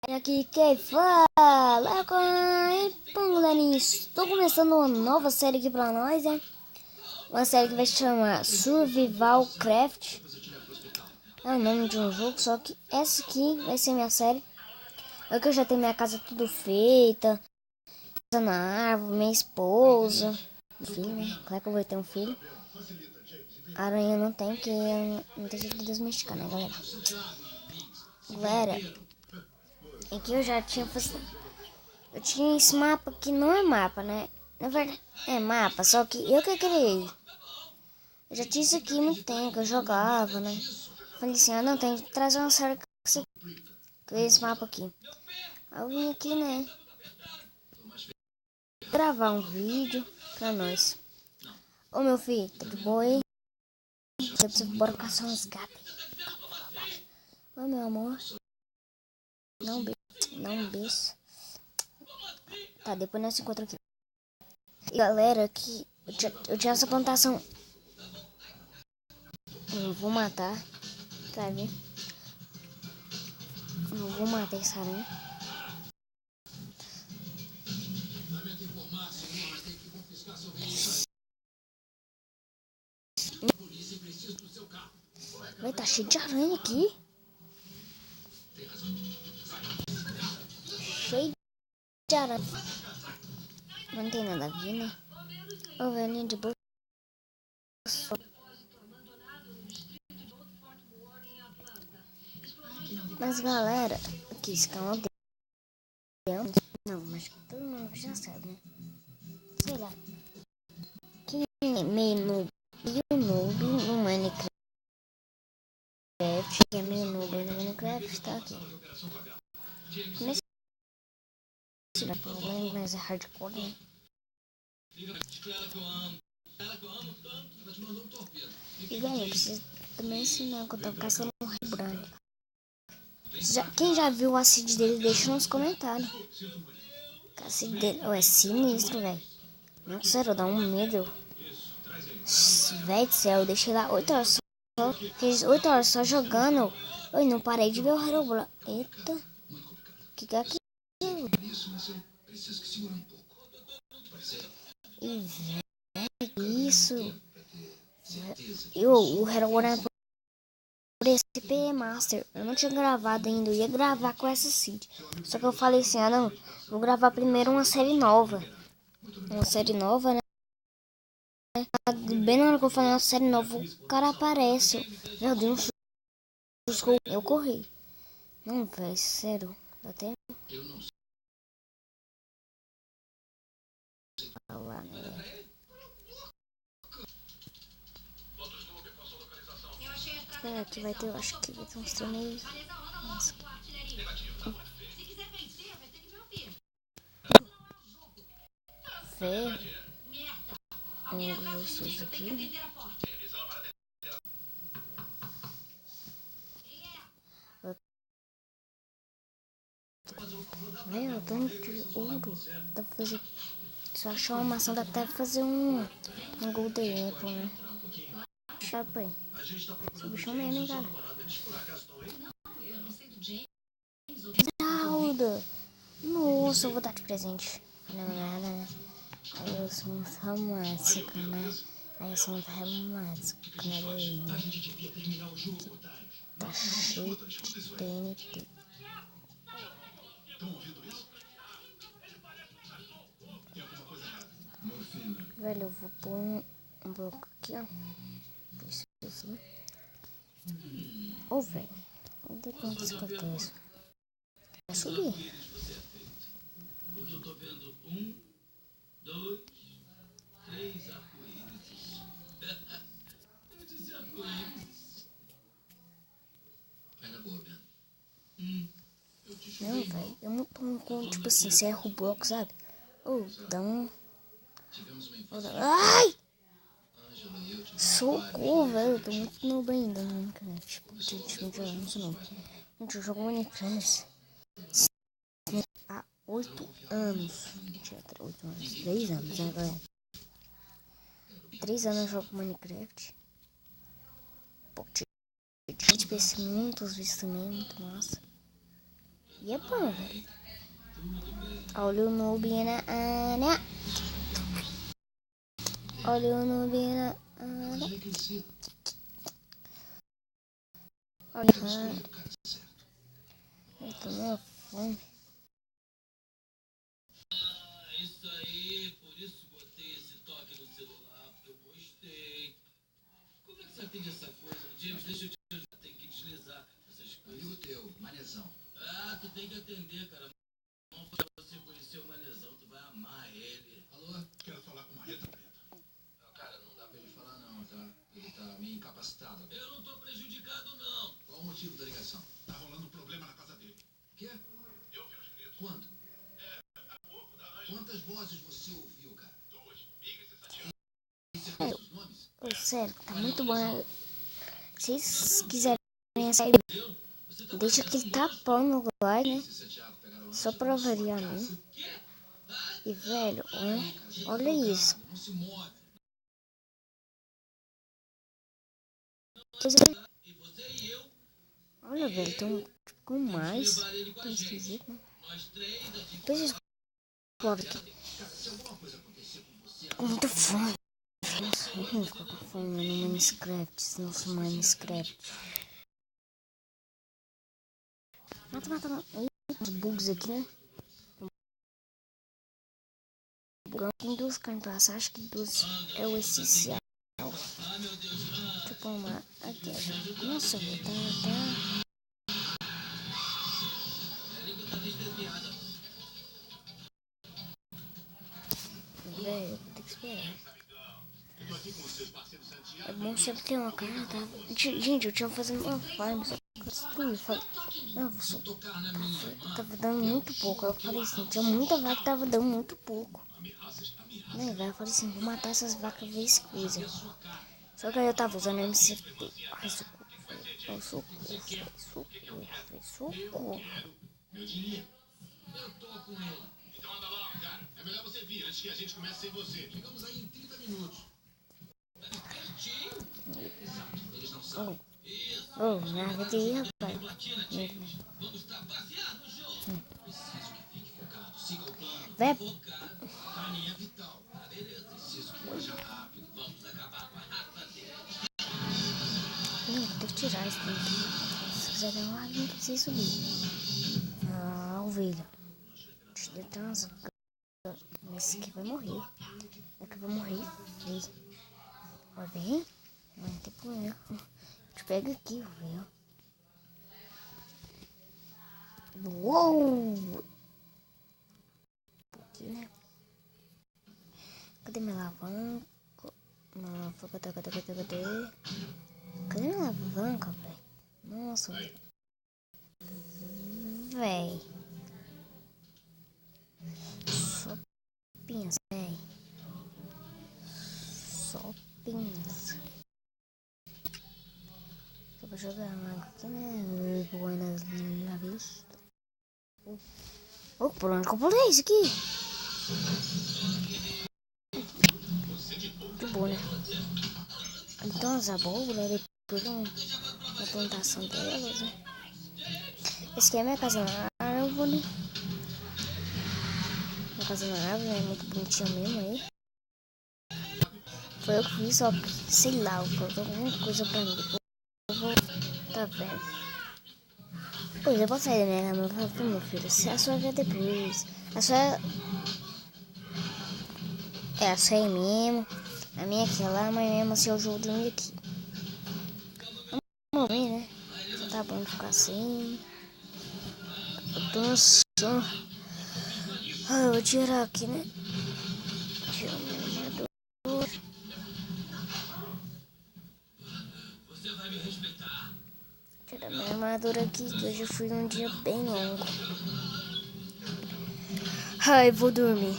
Aqui quem fala com galerinha, estou começando uma nova série aqui pra nós, né? Uma série que vai se chamar Survival Craft. É o nome de um jogo, só que essa aqui vai ser minha série. É que eu já tenho minha casa tudo feita, casa na árvore, minha esposa, filho, né? Claro que eu vou ter um filho. A aranha não tem, porque não tem jeito de domesticar, né, galera? Galera, é que eu já tinha Eu tinha esse mapa que não é mapa, né? Na verdade, é mapa, só que eu que criei. Eu já tinha isso aqui há muito tempo, eu jogava, né? Falei assim, não, tem que trazer uma série que criei esse mapa aqui. Aí eu vim aqui, né? Gravar um vídeo pra nós. Ô meu filho, tá de boa aí? Eu preciso bora caçar uns gatos. Ô meu amor. Não, não, bis. Tá, depois nós se encontra aqui. E galera, aqui eu tinha essa plantação. Eu vou matar, tá vendo? Eu vou matar essa aranha. Vai, tá cheio de aranha aqui. Cheio de aranha. Não tem nada a ver, né? Ô, velhinho de boa. Mas, galera, aqui esse canal deu. Não, mas todo mundo já sabe, né? Sei lá. Quem é meio noob e o noob no Minecraft, que é meio noob no Minecraft, tá aqui. Nesse problema, mas é hardcore, né? E, galera, eu preciso também ensinar que eu tava caçando um rei branco. Quem já viu o acid dele, deixa nos comentários. O acid dele é sinistro, velho. Não, sério, dá um medo. Véi do céu, eu deixei lá 8 horas só. Fiz 8 horas só jogando. Eu não parei de ver o Herobrine. Eita. Que é aquilo? E véi, isso. O Herobrine por esse P Master. Eu não tinha gravado ainda. Eu ia gravar com essa seed. Só que eu falei assim, não. Vou gravar primeiro uma série nova. Uma série nova, né? Bem na hora que eu falei uma série nova, o cara aparece. Meu Deus, eu corri. Não, velho, sério. Até falar, né? É, aqui vai ter, eu acho que vai ter uns torneios. Nossa. Fé. Vocês aqui, né? Velho, eu tô de ouro. Dá pra fazer. Se eu achar uma maçã, dá até pra fazer um Golden Apple, né? Chapa aí. Esse bichão mesmo, hein, cara? Zelda! Nossa, eu vou dar de presente. Não, nada, né? Aí eu sou muito romântica, né? Aí eu sou muito romântica, né? Tá cheio de TNT. Velho, eu vou pôr um bloco aqui, ó. Preciso. Ô, velho. Cadê quanto isso acontece? Vai subir. Porque eu tô vendo 1, 2, 3 arco-íris. Eu disse arco-íris. Vai na boa, Bento. Não, velho. Eu não tô com, tipo assim, se é Roblox, sabe? Ou dá um. Ai! Socorro, velho. Eu tô muito noob ainda no Minecraft. Tipo, não sei não. Gente, eu jogo Minecraft há 8 anos. Mentira, 8 anos. 3 anos, né, galera? 3 anos eu jogo Minecraft. Pô, gente, esse muitos vídeos também, muito massa. E é bom, velho. Olha o noob na área. Olha o noob na área. Olha. Eu tô meio fome. Isso aí, por isso botei esse toque no celular, porque eu gostei. Como é que você atende essa coisa? James, deixa eu te ajudar. Tem que deslizar essas coisas. Amigo teu, manezão. Ah, tu tem que atender, cara. Não pra você conhecer o manezão, tu vai amar ele. Alô? Quero falar com o Marreta Preta. Não, cara, não dá pra ele falar não, tá? Ele tá meio incapacitado. Eu não tô prejudicado, não. Qual o motivo da ligação? Tá rolando um problema na casa dele. O quê? Eu vi os gritos. Quando? Quantas vozes você ouviu, cara? Duas. Você conhece os nomes? Ô, sério, tá muito bom. Se vocês quiserem sair, deixa aquele tapão no like, né? Só pra variar, né? E, velho, olha isso. Olha, velho, tão com mais. Tá esquisito, né? Deixa eu explorar aqui. Com muita fome. Nossa, eu não ficar com fome no Minecraft. Nossa, Minecraft. Mata, mata, mata. Os bugs aqui, né? Tem duas carnes pra assar. Acho que duas é o essencial. Deixa eu pôr uma aqui. Nossa, velho, tá. Velho, vou ter que esperar. É bom sempre ter uma cara, tá? Gente, eu tinha fazendo uma farm, só que eu destruí. Tava dando muito pouco. Eu falei assim, tinha muita vaca que tava dando muito pouco. Né, velho? Eu falei assim, vou matar essas vacas vezes coisa. Só que aí eu tava usando MCP. Ai, socorro, socorro. Meu dinheiro. Eu tô com ele. Então anda lá, cara. É melhor você vir antes que a gente comece sem você. Chegamos aí em 30 minutos. Eles não sabem. Oh, nada de rapaz. Vamos trapacear no jogo. Preciso que fique focado. Siga o plano. Vai. Focado. Pra mim é vital. Tá, beleza. Preciso que seja rápido. Vamos acabar com a raça dele. Vou ter que tirar isso daqui. Se quiser dar uma não precisa subir. Ah, ovelha. Deixa eu dar umas. Esse aqui vai morrer. Esse aqui vai morrer. Feio. Ó, vem. Não tem problema. Te pega aqui, ovelha. Uou! Aqui, né? Cadê minha alavanca? Cadê? Cadê minha alavanca, velho? Nossa, velho. Só pensa, velho. Só pensa. Só pra jogar uma aqui, né? Buenas la vista. Oh, por onde que eu pulei isso aqui? De boa, né? Então as abóboras, depois uma plantação delas, né? Esse aqui é minha casa na árvore. Minha casa na árvore, é muito bonitinha mesmo aí. Foi eu que fiz, só que, sei lá, faltou alguma coisa pra mim. Depois eu vou, tá vendo? Pois eu vou sair da minha cama e falar pro meu filho, se a sua quer depois. A sua é a sua aí mesmo. A minha aqui é lá, mas mesmo assim eu vou dormir aqui. Vamos dormir, né? Já tá bom ficar assim. Eu tô no sono. Ah, eu vou tirar aqui, né? Tirar minha armadura. Você vai me respeitar. Tirar minha armadura aqui, que hoje foi um dia bem longo. Ai, vou dormir.